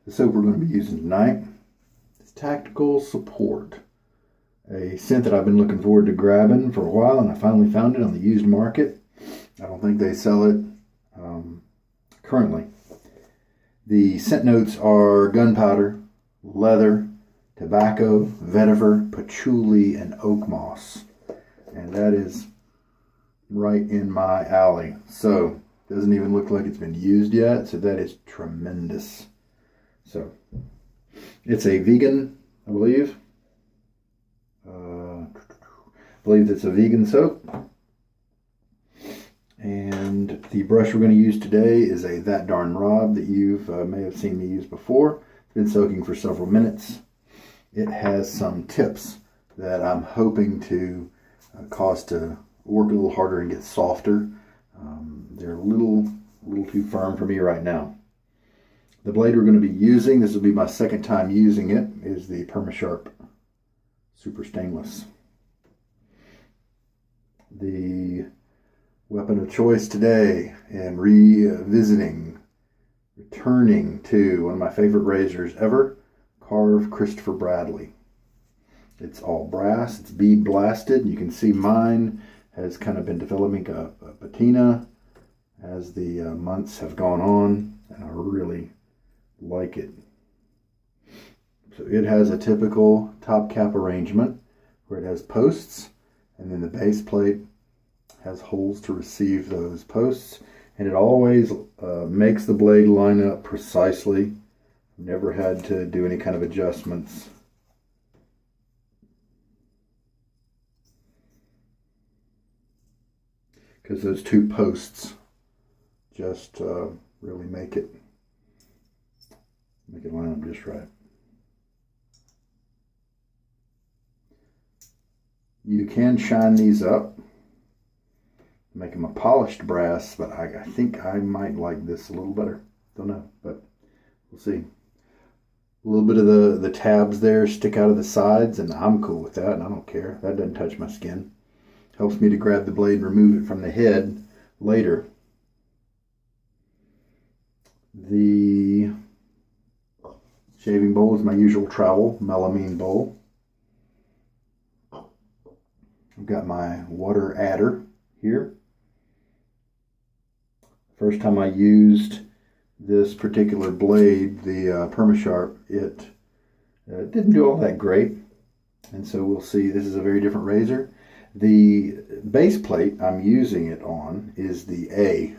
The soap we're going to be using tonight is Tactical Support, a scent that I've been looking forward to grabbing for a while, and I finally found it on the used market. I don't think they sell it currently. The scent notes are gunpowder, leather, tobacco, vetiver, patchouli, and oak moss. And that is right in my alley. So, doesn't even look like it's been used yet, so that is tremendous. So, it's a vegan, I believe. I believe it's a vegan soap. And the brush we're going to use today is a That Darn Rob that you may have seen me use before. It's been soaking for several minutes. It has some tips that I'm hoping to cause to work a little harder and get softer. They're a little too firm for me right now. The blade we're going to be using, this will be my second time using it, is the Perma-Sharp Super Stainless. The weapon of choice today, and returning to one of my favorite razors ever, Karve Christopher Bradley. It's all brass, it's bead blasted. You can see mine has kind of been developing a patina as the months have gone on, and I really like it. So it has a typical top cap arrangement where it has posts, and then the base plate has holes to receive those posts, and it always makes the blade line up precisely. Never had to do any kind of adjustments. Because those two posts just really make it line up just right. You can shine these up, make them a polished brass, but I think I might like this a little better. Don't know, but we'll see. A little bit of the tabs there stick out of the sides, and I'm cool with that, and I don't care. That doesn't touch my skin. Helps me to grab the blade and remove it from the head later. The shaving bowl is my usual travel melamine bowl. I've got my water adder here. First time I used this particular blade, the Perma-Sharp, it didn't do all that great. And so we'll see. This is a very different razor. The base plate I'm using it on is the A.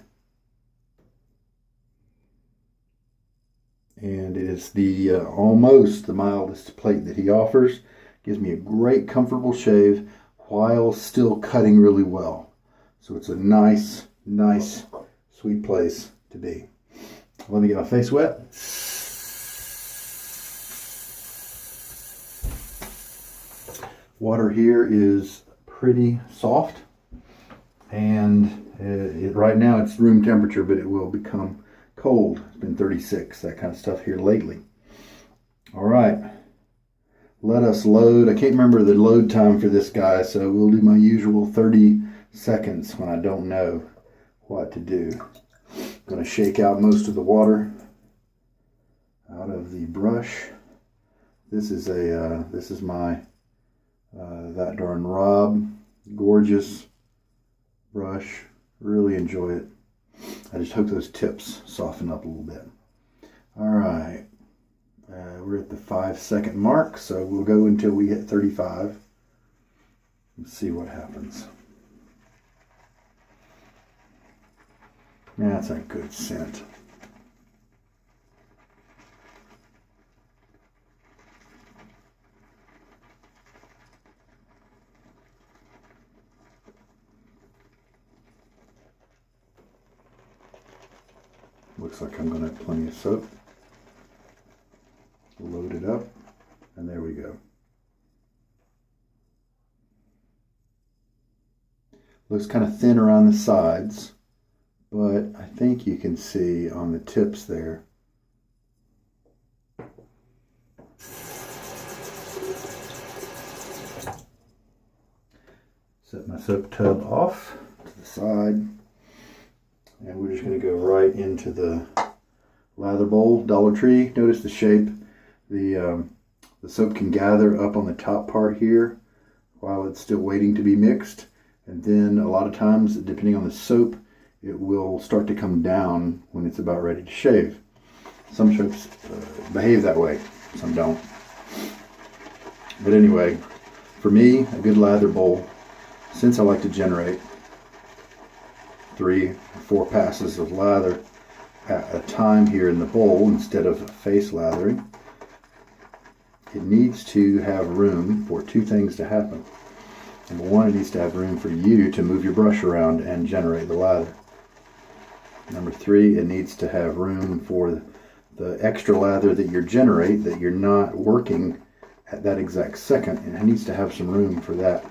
And it is the almost the mildest plate that he offers. Gives me a great comfortable shave while still cutting really well. So it's a nice, sweet place to be. Let me get my face wet. Water here is pretty soft, and right now it's room temperature, but it will become cold. It's been 36, that kind of stuff here lately. All right, let us load. I can't remember the load time for this guy, so we'll do my usual 30 seconds when I don't know what to do. I'm going to shake out most of the water out of the brush. This is my That Darn Rob, gorgeous brush. Really enjoy it. I just hope those tips soften up a little bit. All right, we're at the 5-second mark, so we'll go until we hit 35 and see what happens. That's a good scent. Looks like I'm going to have plenty of soap. Load it up, and there we go. Looks kind of thin around the sides, but I think you can see on the tips there. Set my soap tub off to the side, and we're just going to go right into the lather bowl, Dollar Tree. Notice the shape. The soap can gather up on the top part here while it's still waiting to be mixed. And then a lot of times, depending on the soap, it will start to come down when it's about ready to shave. Some soaps behave that way, some don't. But anyway, for me, a good lather bowl, since I like to generate 3 or 4 passes of lather at a time here in the bowl instead of face lathering, it needs to have room for 2 things to happen. Number 1, it needs to have room for you to move your brush around and generate the lather. Number 3, it needs to have room for the extra lather that you generate that you're not working at that exact second, and it needs to have some room for that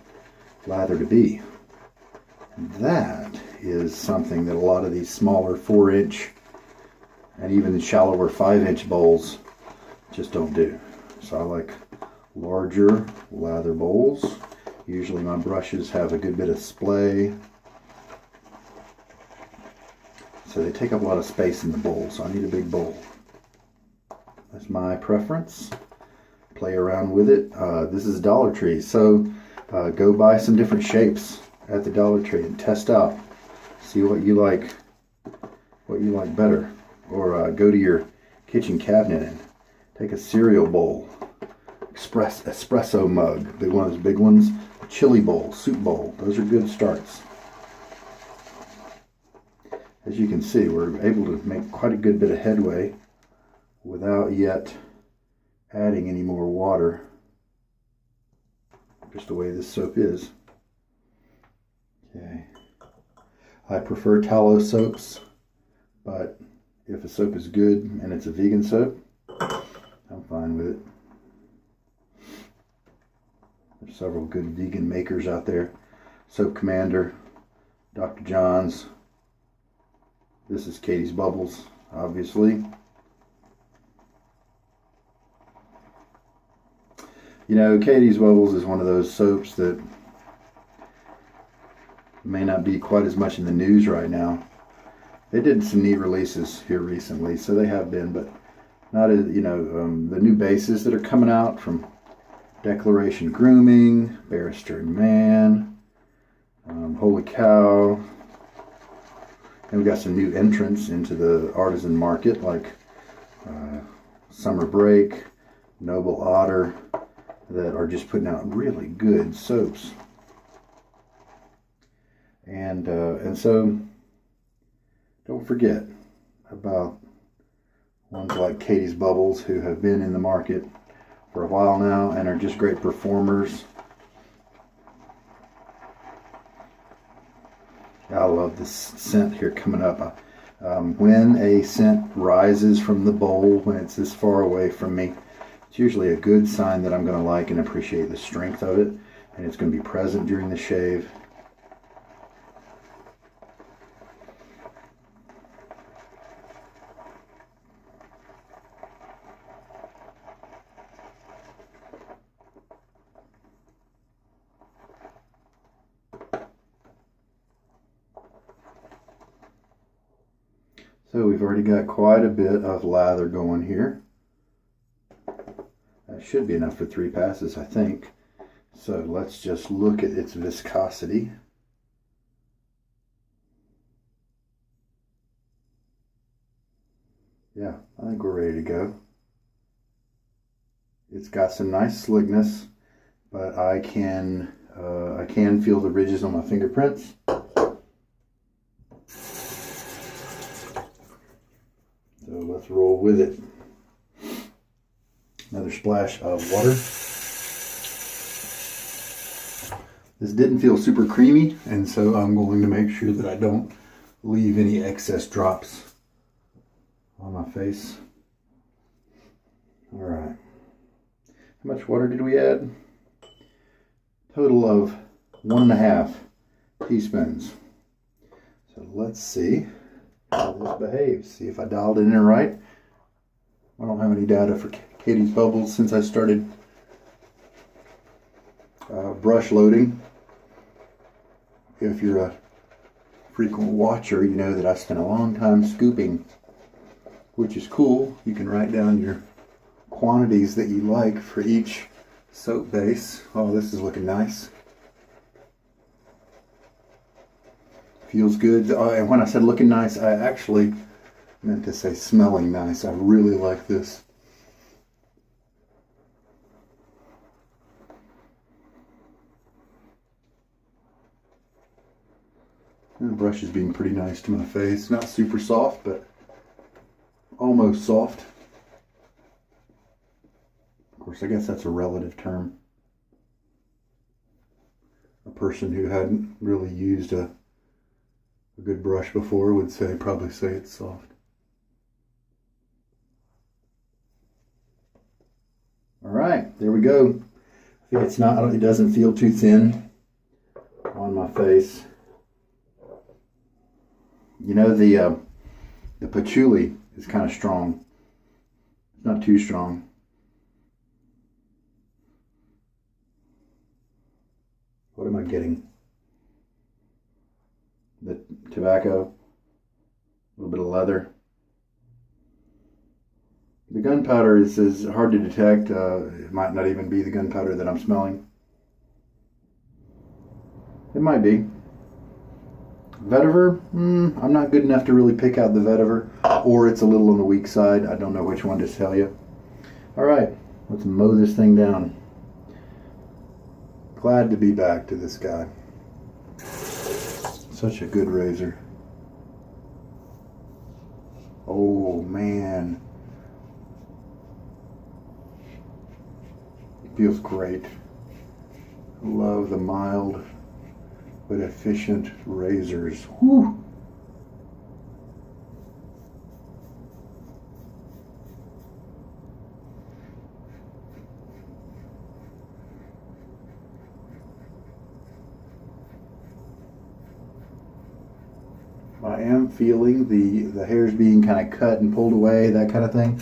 lather to be. And that is something that a lot of these smaller 4-inch and even shallower 5-inch bowls just don't do. So I like larger lather bowls. Usually my brushes have a good bit of splay, so they take up a lot of space in the bowl, so I need a big bowl. That's my preference. Play around with it. This is Dollar Tree, so go buy some different shapes at the Dollar Tree and test out. See what you like better. Or go to your kitchen cabinet and take a cereal bowl, espresso mug, one of those big ones, a chili bowl, soup bowl. Those are good starts. As you can see, we're able to make quite a good bit of headway without yet adding any more water, just the way this soap is. Okay. I prefer tallow soaps, but if a soap is good and it's a vegan soap, I'm fine with it. There's several good vegan makers out there. Soap Commander, Dr. John's. This is Catie's Bubbles, obviously. You know, Catie's Bubbles is one of those soaps that may not be quite as much in the news right now. They did some neat releases here recently, so they have been, but not as, you know, the new bases that are coming out from Declaration Grooming, Barrister and Man, Holy Cow, and we've got some new entrants into the artisan market like Summer Break, Noble Otter, that are just putting out really good soaps. And so don't forget about ones like Catie's Bubbles, who have been in the market for a while now and are just great performers. I love this scent here coming up. When a scent rises from the bowl, when it's this far away from me, it's usually a good sign that I'm going to like and appreciate the strength of it, and it's going to be present during the shave. So we've already got quite a bit of lather going here. That should be enough for 3 passes, I think. So let's just look at its viscosity. Yeah, I think we're ready to go. It's got some nice slickness, but I can feel the ridges on my fingerprints. So let's roll with it. Another splash of water. This didn't feel super creamy, and so I'm going to make sure that I don't leave any excess drops on my face. All right. How much water did we add? Total of 1.5 teaspoons. So let's see how this behaves. See if I dialed it in right. I don't have any data for Catie's Bubbles since I started brush loading. If you're a frequent watcher, you know that I spent a long time scooping which is cool. You can write down your quantities that you like for each soap base. Oh, this is looking nice. Feels good. And when I said looking nice, I actually meant to say smelling nice. I really like this. And the brush is being pretty nice to my face. Not super soft, but almost soft. Of course, I guess that's a relative term. A person who hadn't really used a good brush before would probably say it's soft. All right, there we go. I think it doesn't feel too thin on my face. You know, the patchouli is kind of strong. It's not too strong. What am I getting? The tobacco, a little bit of leather. The gunpowder is hard to detect. It might not even be the gunpowder that I'm smelling. It might be. Vetiver, I'm not good enough to really pick out the vetiver, or it's a little on the weak side. I don't know which one to tell you. All right, let's mow this thing down. Glad to be back to this guy. Such a good razor. Oh man. It feels great. Love the mild but efficient razors. Whew. I am feeling the hairs being kind of cut and pulled away, that kind of thing.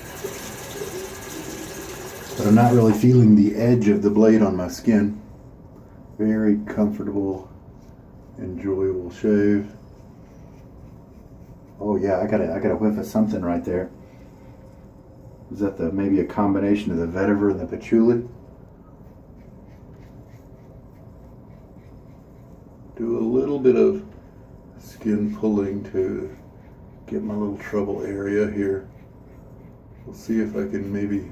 But I'm not really feeling the edge of the blade on my skin. Very comfortable, enjoyable shave. Oh yeah, I got a whiff of something right there. Is that maybe a combination of the vetiver and the patchouli? Do a little bit of skin pulling to get my little trouble area here. We'll see if I can maybe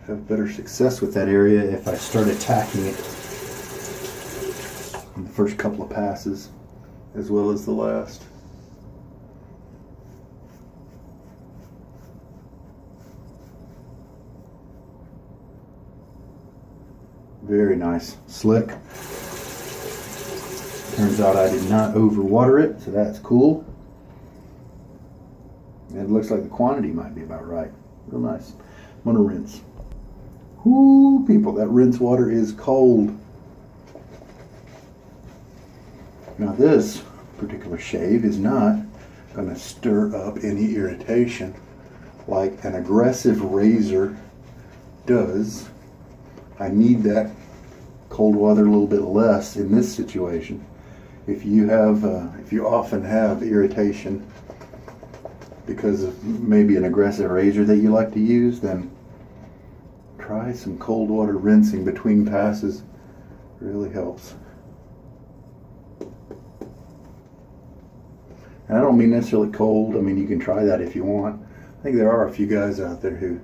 have better success with that area if I start attacking it in the first couple of passes as well as the last. Very nice. Slick. Turns out I did not overwater it, so that's cool. And it looks like the quantity might be about right. Real nice. I'm gonna rinse. Whoo, people, that rinse water is cold. Now this particular shave is not gonna stir up any irritation like an aggressive razor does. I need that cold water a little bit less in this situation. If you often have irritation because of maybe an aggressive razor that you like to use, then try some cold water rinsing between passes. Really helps. And I don't mean necessarily cold. I mean, you can try that if you want. I think there are a few guys out there who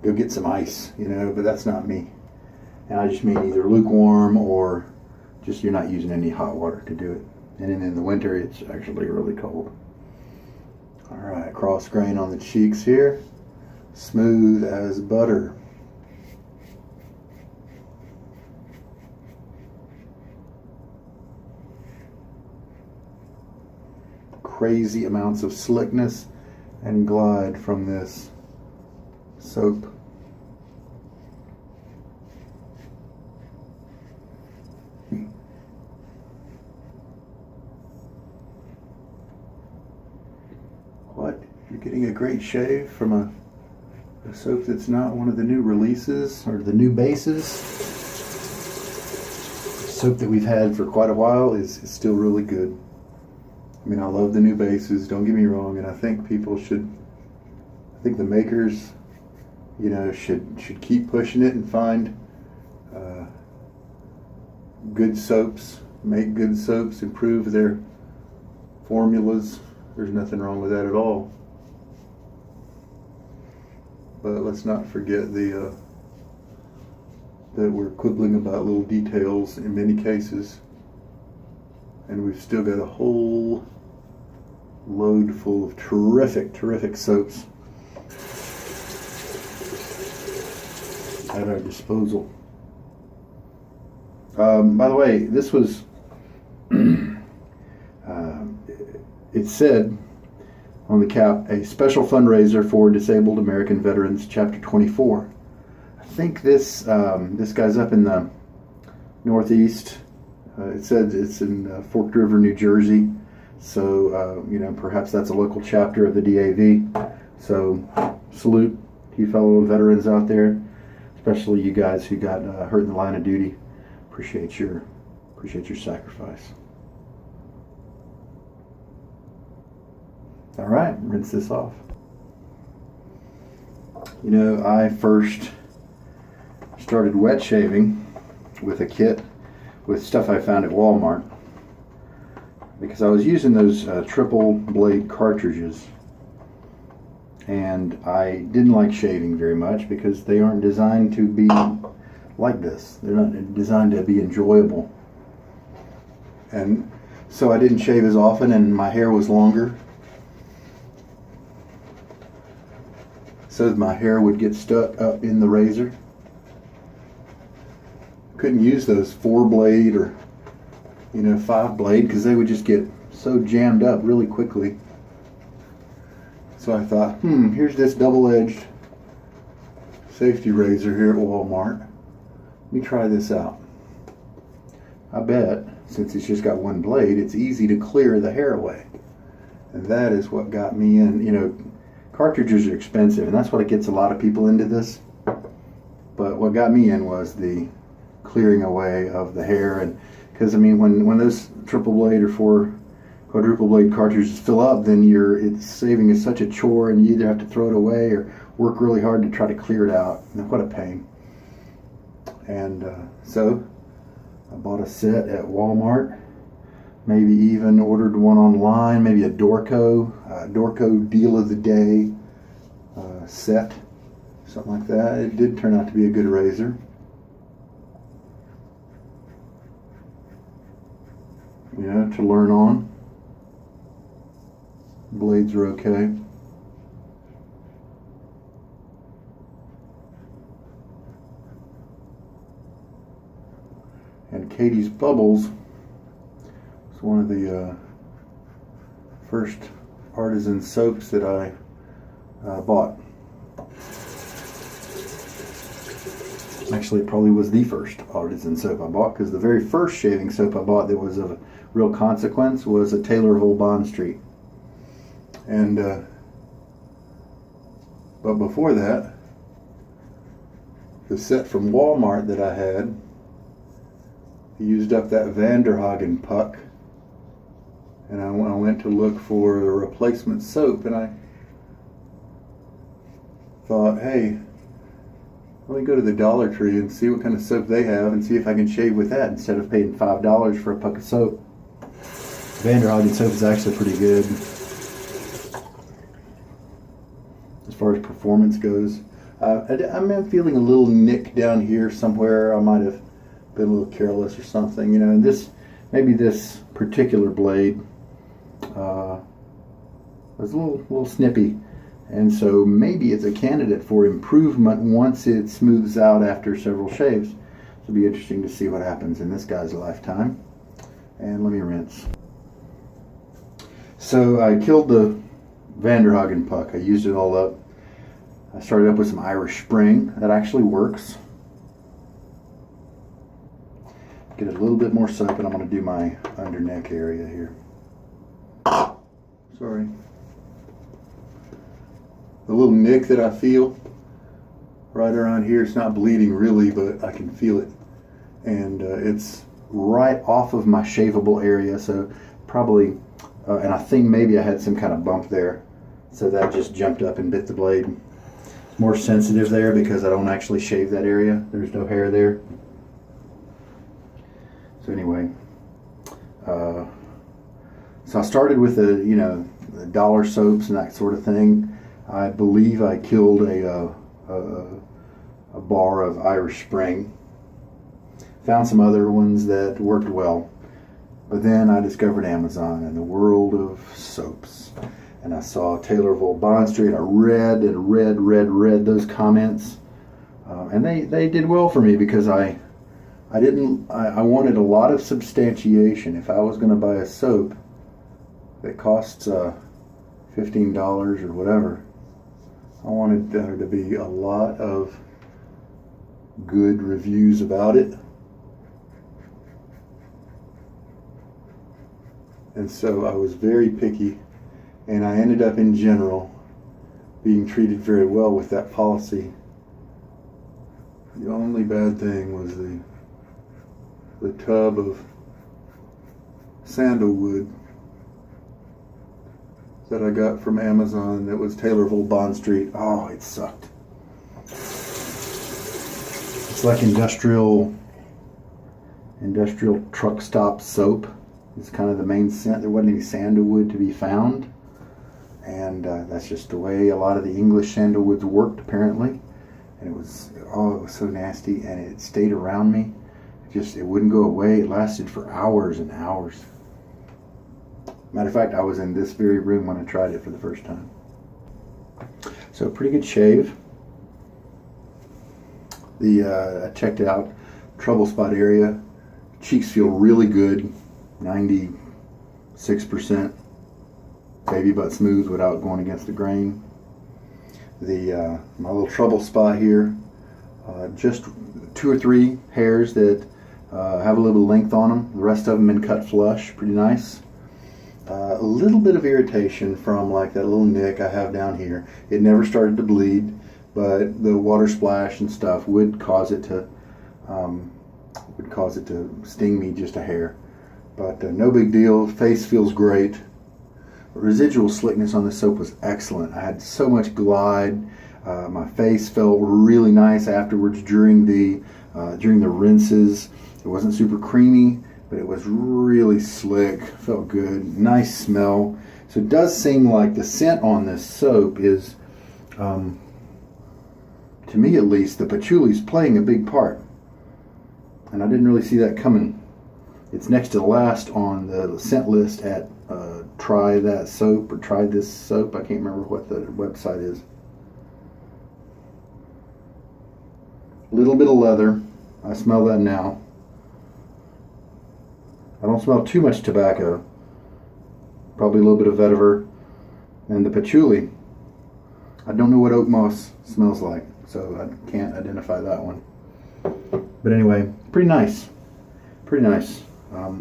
go get some ice, but that's not me. And I just mean either lukewarm or just you're not using any hot water to do it. And then in the winter, it's actually really cold. All right, cross grain on the cheeks here. Smooth as butter. Crazy amounts of slickness and glide from this soap. What? You're getting a great shave from a soap that's not one of the new releases or the new bases. The soap that we've had for quite a while is still really good. I mean, I love the new bases, don't get me wrong, and I think people should I think the makers, you know, should keep pushing it and find good soaps, make good soaps, improve their formulas. There's nothing wrong with that at all. But let's not forget that we're quibbling about little details in many cases, and we've still got a whole load full of terrific soaps at our disposal. By the way, this was it said on the cap, a special fundraiser for disabled American veterans, chapter 24. I think this guy's up in the Northeast. It said it's in Forked River, New Jersey. So, you know, perhaps that's a local chapter of the DAV. So, salute to you fellow veterans out there, especially you guys who got hurt in the line of duty. Appreciate your sacrifice. All right, rinse this off. You know, I first started wet shaving with a kit with stuff I found at Walmart because I was using those triple blade cartridges, and I didn't like shaving very much because they aren't designed to be like this. They're not designed to be enjoyable. And so I didn't shave as often, and my hair was longer. So that my hair would get stuck up in the razor. Couldn't use those 4-blade or, you know, 5-blade because they would just get so jammed up really quickly. So I thought, here's this double-edged safety razor here at Walmart. Let me try this out. I bet, since it's just got one blade, it's easy to clear the hair away. And that is what got me in. You know, cartridges are expensive, and that's what gets a lot of people into this. But what got me in was the clearing away of the hair. And because, I mean, when those triple blade or quadruple blade cartridges fill up, then it's saving is such a chore, and you either have to throw it away or work really hard to try to clear it out. And what a pain. And so I bought a set at Walmart, maybe even ordered one online, maybe a Dorco deal of the day set, something like that. It did turn out to be a good razor. You know, to learn on. Blades are okay. And Catie's Bubbles was one of the first artisan soaps that I bought. Actually, it probably was the first artisan soap I bought, because the very first shaving soap I bought that was of real consequence was a Taylor Hole Bond Street. And but before that, the set from Walmart that I had used up that Vanderhagen puck, and I went to look for a replacement soap, and I thought, hey, let me go to the Dollar Tree and see what kind of soap they have and see if I can shave with that instead of paying $5 for a puck of soap. Vanderhagen soap is actually pretty good as far as performance goes. I'm feeling a little nick down here somewhere. I might have been a little careless or something, you know. And maybe this particular blade was a little snippy, and so maybe it's a candidate for improvement once it smooths out after several shaves. It'll be interesting to see what happens in this guy's lifetime. And let me rinse. So I killed the Vanderhagen puck. I used it all up. I started up with some Irish Spring. That actually works. Get a little bit more soap, and I'm going to do my under neck area here. Sorry. The little nick that I feel right around here, it's not bleeding really, but I can feel it. And it's right off of my shavable area, so probably, and I think maybe I had some kind of bump there So that just jumped up and bit the blade. It's more sensitive there because I don't actually shave that area. There's no hair there. So anyway, so I started with the dollar soaps and that sort of thing. I believe I killed a bar of Irish Spring. Found some other ones that worked well. But then I discovered Amazon and the world of soaps. And I saw Taylorville Bond Street. I read those comments. And they did well for me because I wanted a lot of substantiation. If I was going to buy a soap that costs $15 or whatever, I wanted there to be a lot of good reviews about it. And so I was very picky, and I ended up in general being treated very well with that policy. The only bad thing was the tub of sandalwood that I got from Amazon that was Taylorville Bond Street. Oh, it sucked. It's like industrial truck stop soap. It's kind of the main scent. There wasn't any sandalwood to be found. And that's just the way a lot of the English sandalwoods worked, apparently. And it was so nasty, and it stayed around me. It wouldn't go away. It lasted for hours and hours. Matter of fact, I was in this very room when I tried it for the first time. So pretty good shave. I checked it out. Trouble spot area. Cheeks feel really good. 96% baby butt smooth without going against the grain. My little trouble spot here, just 2 or 3 hairs that have a little bit of length on them. The rest of them been cut flush, pretty nice. A little bit of irritation from like that little nick I have down here. It never started to bleed, but the water splash and stuff would cause it to sting me just a hair. But no big deal. Face feels great. Residual slickness on the soap was excellent. I had so much glide. My face felt really nice afterwards during the rinses. It wasn't super creamy, but it was really slick. Felt good. Nice smell. So it does seem like the scent on this soap is, to me at least, the patchouli's playing a big part. And I didn't really see that coming. It's next to last on the scent list at Try That Soap or Try This Soap. I can't remember what the website is. A little bit of leather. I smell that now. I don't smell too much tobacco. Probably a little bit of vetiver. And the patchouli. I don't know what oak moss smells like, so I can't identify that one. But anyway, pretty nice. Pretty nice.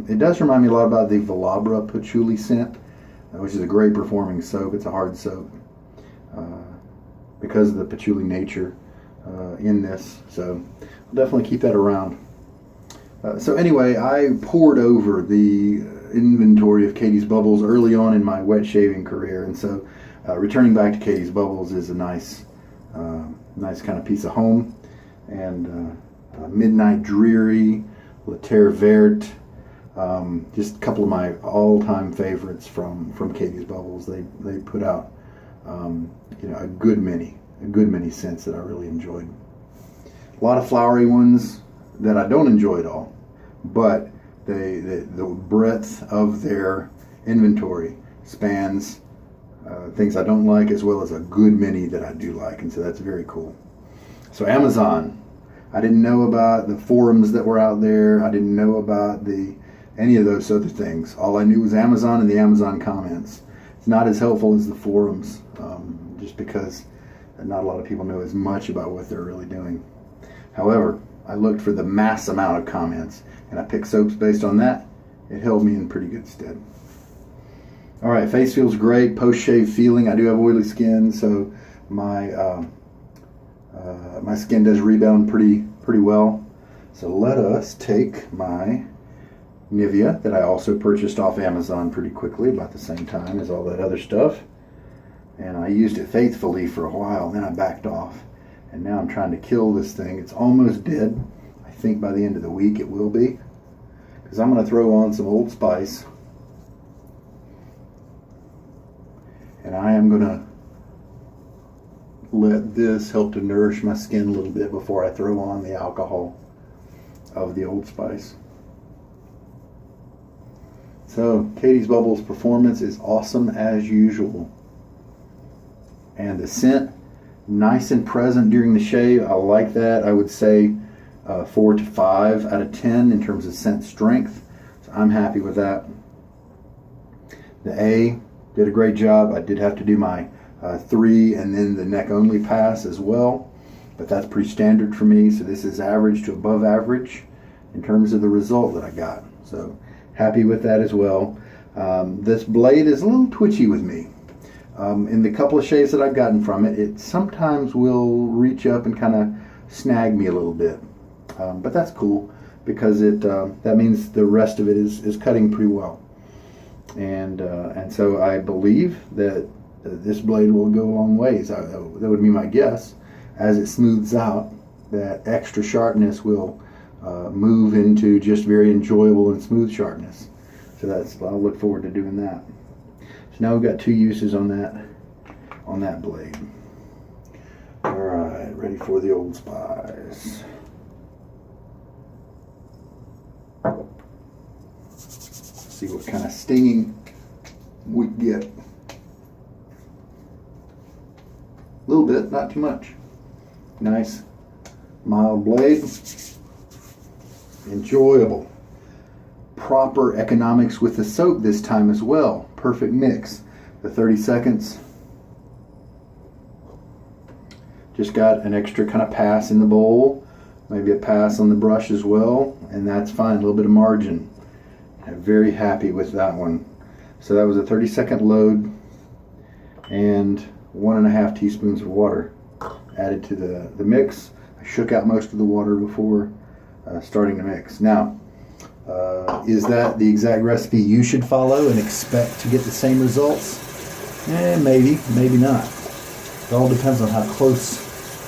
It does remind me a lot about the Velabra patchouli scent, which is a great performing soap. It's a hard soap because of the patchouli nature in this. So I'll definitely keep that around. So anyway, I poured over the inventory of Catie's Bubbles early on in my wet shaving career, and so returning back to Catie's Bubbles is a nice kind of piece of home. And Midnight Dreary, La Terre Verte, just a couple of my all-time favorites from Catie's Bubbles. They put out a good many scents that I really enjoyed. A lot of flowery ones that I don't enjoy at all, but the breadth of their inventory spans things I don't like as well as a good many that I do like, and so that's very cool. So Amazon. I didn't know about the forums that were out there. I didn't know about any of those other things. All I knew was Amazon and the Amazon comments. It's not as helpful as the forums, just because not a lot of people know as much about what they're really doing. However, I looked for the mass amount of comments, and I picked soaps based on that. It held me in pretty good stead. All right, face feels great. Post-shave feeling. I do have oily skin, so my skin does rebound pretty well. So let us take my Nivea that I also purchased off Amazon pretty quickly, about the same time as all that other stuff. and I used it faithfully for a while, then I backed off, and now I'm trying to kill this thing. It's almost dead. I think by the end of the week it will be, because I'm going to throw on some Old Spice, and I am going to let this help to nourish my skin a little bit before I throw on the alcohol of the Old Spice. So Catie's Bubbles performance is awesome as usual, and the scent nice and present during the shave. I like that. I would say 4 to 5 out of 10 in terms of scent strength, so I'm happy with that. The A did a great job. I did have to do my 3 and then the neck only pass as well, but that's pretty standard for me, so this is average to above average in terms of the result that I got, so happy with that as well. This blade is a little twitchy with me. In the couple of shaves that I've gotten from it, it sometimes will reach up and kind of snag me a little bit, but that's cool, because that means the rest of it is cutting pretty well, and so I believe that this blade will go a long ways. That would be my guess. As it smooths out, that extra sharpness will move into just very enjoyable and smooth sharpness. So I'll look forward to doing that. So now we've got 2 uses on that blade. All right, ready for the Old Spice. See what kind of stinging we get. A little bit, not too much. Nice, mild blade. Enjoyable. Proper economics with the soap this time as well. Perfect mix. The 30 seconds. Just got an extra kind of pass in the bowl. Maybe a pass on the brush as well. And that's fine. A little bit of margin. I'm very happy with that one. So that was a 30-second load. And 1.5 teaspoons of water added to the mix. I shook out most of the water before starting to mix. Now, is that the exact recipe you should follow and expect to get the same results? Maybe, maybe not. It all depends on how close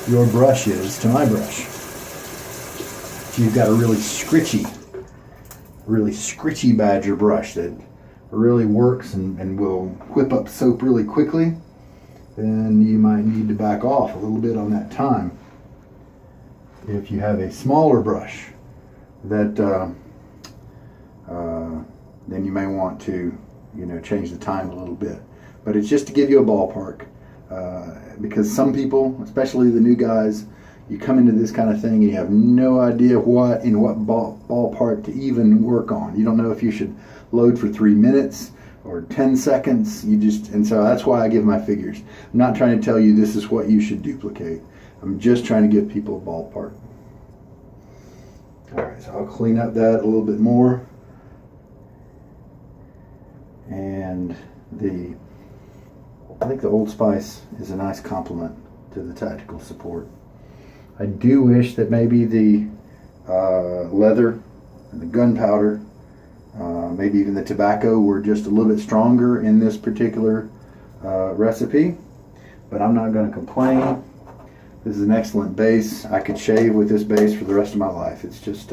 your brush is to my brush. If you've got a really scritchy badger brush that really works and will whip up soap really quickly, then you might need to back off a little bit on that time. If you have a smaller brush, that then you may want to, change the time a little bit. But it's just to give you a ballpark, because some people, especially the new guys, you come into this kind of thing and you have no idea what ballpark to even work on. You don't know if you should load for 3 minutes or 10 seconds. And so that's why I give my figures. I'm not trying to tell you this is what you should duplicate. I'm just trying to give people a ballpark. All right, so I'll clean up that a little bit more. And I think the Old Spice is a nice complement to the tactical support. I do wish that maybe the leather and the gunpowder, maybe even the tobacco, were just a little bit stronger in this particular recipe, but I'm not going to complain. This is an excellent base. I could shave with this base for the rest of my life. It's just,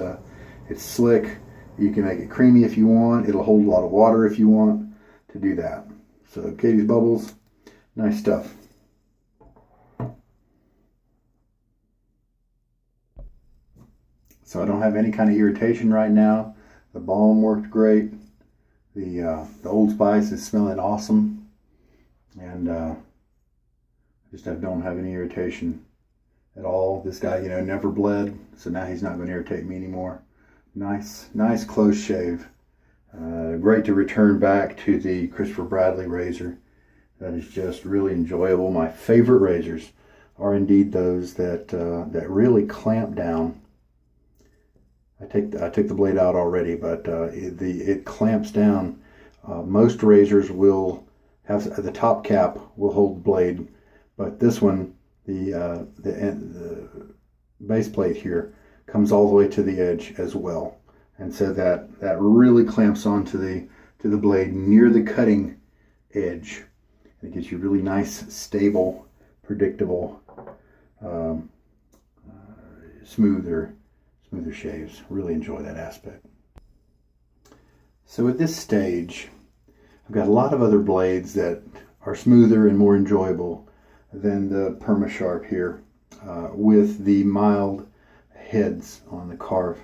it's slick. You can make it creamy if you want. It'll hold a lot of water if you want to do that. So Catie's Bubbles, nice stuff. So I don't have any kind of irritation right now. The balm worked great. The Old Spice is smelling awesome. And I don't have any irritation at all. This guy, never bled, so now he's not going to irritate me anymore. Nice close shave. Great to return back to the Christopher Bradley razor. That is just really enjoyable. My favorite razors are indeed those that really clamp down. I took the blade out already, but it clamps down. Most razors will have the top cap will hold the blade, but this one, the base plate here, comes all the way to the edge as well, and so that really clamps onto the blade near the cutting edge, And it gives you really nice, stable, predictable, smoother shaves. Really enjoy that aspect. So at this stage, I've got a lot of other blades that are smoother and more enjoyable than the Perma-Sharp here, with the mild heads on the Karve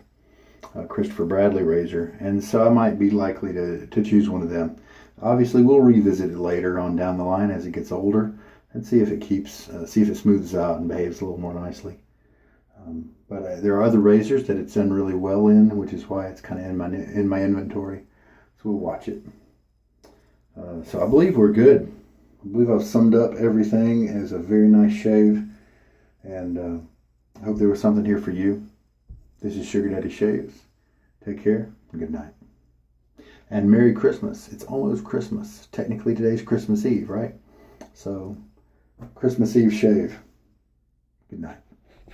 Christopher Bradley razor, and so I might be likely to choose one of them. Obviously, we'll revisit it later on down the line as it gets older and see if it smooths out and behaves a little more nicely. But there are other razors that it's done really well in, which is why it's kind of in my inventory. So we'll watch it. So I believe we're good. I believe I've summed up everything as a very nice shave, and I hope there was something here for you. This is Sugar Daddy Shaves. Take care and good night. And Merry Christmas. It's almost Christmas. Technically today's Christmas Eve, right? So Christmas Eve shave. Good night.